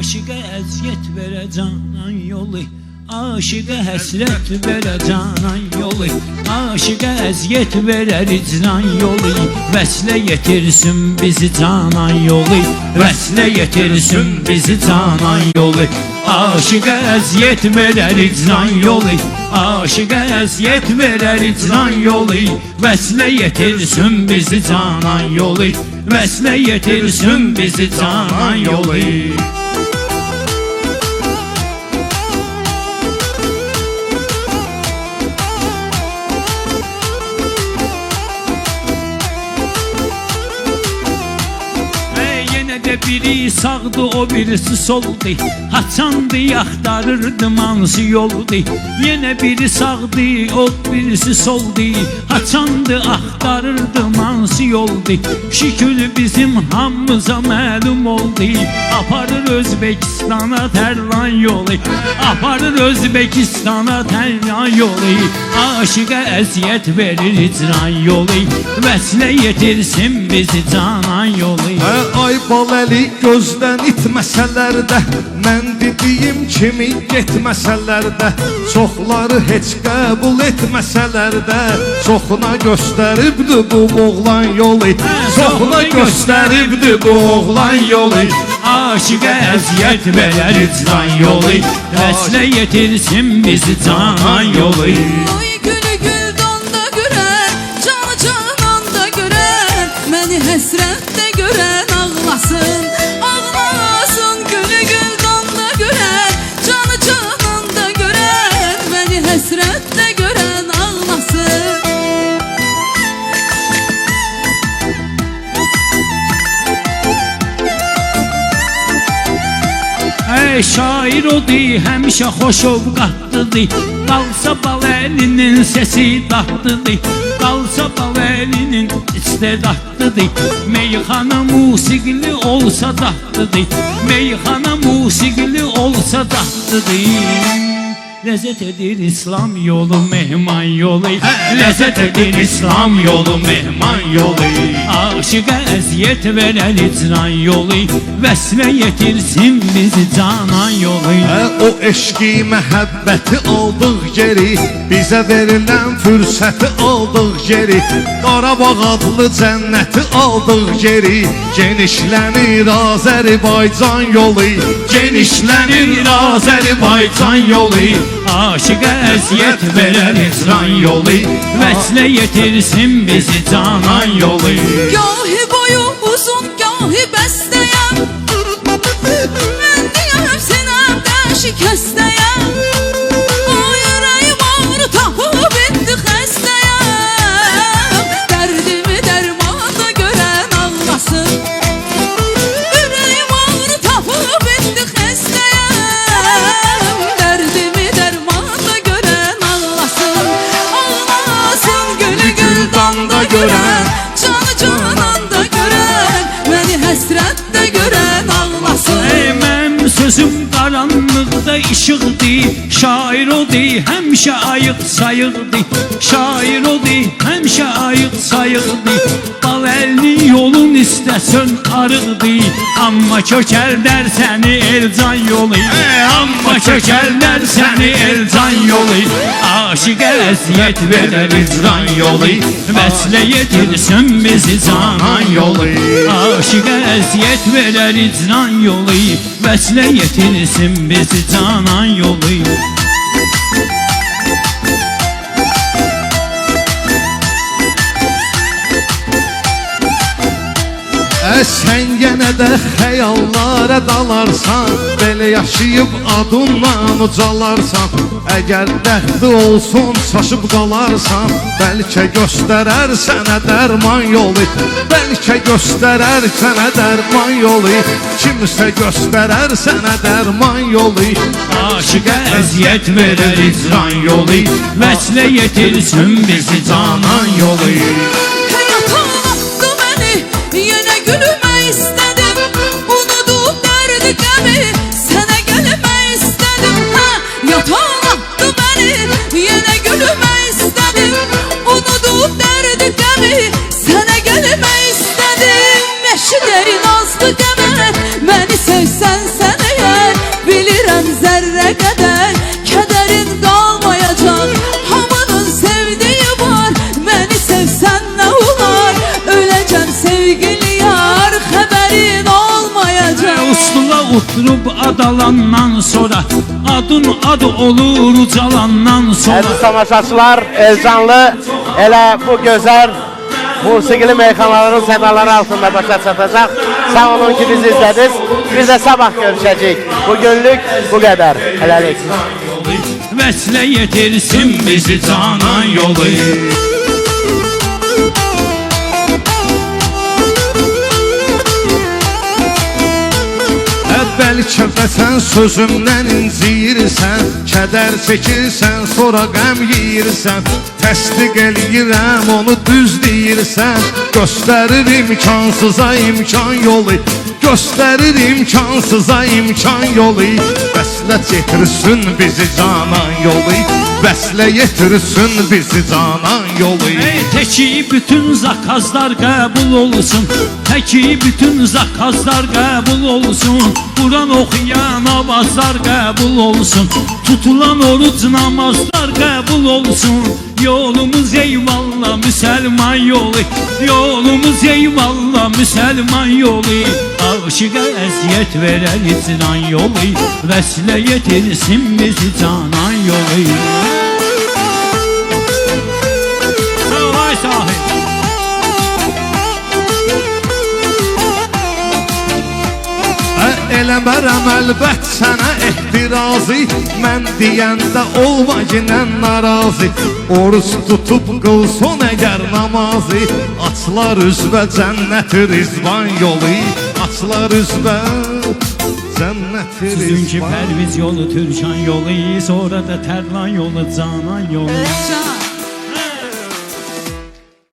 Aşıqa əziyyət verə canan yolu, aşıqa həsrət verə canan yolu, aşıqa əziyyət verər icran yolu, vəslə yetirsin bizi canan yolu, vəslə yetirsin bizi canan yolu, aşıqa əziyyət verər icran yolu, aşıqa əziyyət verər icran yolu, vəslə yetirsin bizi canan yolu, vəslə yetirsin bizi canan yolu. Biri sağdı, o birisi soldu, haçandı, yaxtarırdı mansı yoldu. Yine biri sağdı, o birisi soldu, haçandı, axtarırdı mansı yoldu. Şükür bizim hamımıza məlum oldu, aparır Özbekistana tərlan yolu, aparır Özbekistana tərlan yolu. Aşıqa əziyyət verir icran yolu, vəslə yetirsin bizi canan yolu. Ay baləli gözdən itməsələr də, mən dediyim kimi getməsələr də, çoxları heç qəbul etməsələr də, çoxuna göstəribdi bu oğlan yolu, çoxuna göstəribdi bu oğlan yolu. Aşıqa əziyyət verər icran yolu, vəslə yetirsin bizi canan yolu. Oy gülü gül donda görən, canı cananda görən, məni həsrətdə görən ağlasın, ağlasın. Gülü gül donda görən, canı cananda görən, məni həsrətdə görən ağlasın. Şair odur, həmişə xoş ovqatlıdır, qalsa bal əlinin səsi dadlıdır, qalsa bal əlinin istedadlıdır. Meyxana musiqili olsa dadlıdır, meyxana musiqili olsa dadlıdır. Ləzzət edir İslam yolu, mehman yolu, ləzzət edir İslam yolu, mehman yolu. Aşıqa əziyyət verər icran yolu, vəslə yetirsin bizi canan yolu. O eşqi məhəbbəti aldıq geri, bizə verilən fürsəti aldıq geri, Qarabağ adlı cənnəti aldıq geri, genişlənir Azərbaycan yolu, genişlənir Azərbaycan yolu. Aşıqa əziyyət verər icran yolu, vəslə yetirsin bizi canan yolu. Gahi boyum uzun, gahi bəstəyəm, mən deyəm sinəmdə şikəstəyəm, o ürəyim ağrı tapıb indi xəstəyəm, dərdimi dərmanda görən ağlasın. Ürəyim ağrı tapıb indi xəstəyəm, dərdimi dərmanda görən ağlasın, ağlasın. Gülü gül danda görən, canı cananda görən, məni həsrətdə görən ağlasın. Mənim sözüm qaranlıqda işıqdır, şair odur, həmişə ayıq sayıqdır, şair odur, həmişə ayıq sayıqdır. Bal əlini yolun istəsən arıqdır, amma kökəldər səni elcan yolu, amma kökəldər səni elcan yolu. Aşıqa əziyyət verər icran yolu, vəslə yetirsin bizi canan yolu. Aşıqa əziyyət verər icran yolu, vəslə yetirsin bizi canan yolu. Sən yenə də xəyallara dalarsan, belə yaşayıb adından ucalarsan, əgər dəxli olsun çaşıb qalarsan, bəlkə göstərər sənə dərman yolu, bəlkə göstərər sənə dərman yolu, kimsə göstərər sənə dərman yolu. Aşıqa əziyyət verər icran yolu, vəslə yetirsin bizi canan yolu. Həyat ağlatdı məni, yenə gülmək istədim, unudub dərdi qəmi, sənə gəlmək istədim. Həyat ağlatdı məni, yenə gülmək istədim, unudub dərdi qəmi, sənə gəlmək istədim. Eşidərin azdı qəmə, məni sevsən sən əgər, Oturub adalandan sonra adın adı olur ucalandan sonra. Əziz tamaşaçılar, Elcanlı elə bu gözəl musiqili meyxanaların sədaları altında başa çatacaq. Sağ olun ki bizi izlədiniz. Biz də sabah görüşəcəyik. Bugünlük bu qədər. Hələlik. Vəslə yetirsin bizi canan yolu. Bəlkə də sən sözümdən inciyirsən, kədər çəkirsən, sonra qəm yeyirsən. Təsdiq eləyirəm, onu düz deyirsən. Göstərir imkansıza imkan yolu, göstərir imkansıza imkan yolu. Vəslə yetirsin bizi canan yolu, vəslə yetirsin bizi canan yolu. Təki bütün zakazlar qəbul olsun, təki bütün zakazlar qəbul olsun. Quran oxuyan avazlar qəbul olsun, tutulan oruc namazlar qəbul olsun. Yolumuz eyvallah müsəlman yolu, yolumuz eyvallah müsəlman yolu. Aşıqa əziyyət verər icran yolu, vəslə yetirsin bizi canan yolu. Vay sahib. Eləmərəm əlbət sənə ehtirazı, mən deyəndə olma yenə narazı. Oruç tutub qılson əgər namazı, açlar üzvə cənnət-i rizvan yolu, açlar üzvə cənnət-i Sizinki rizvan. Pərviz yolu, Türkan yolu, sonra da Tərlan yolu, Canan yolu. Can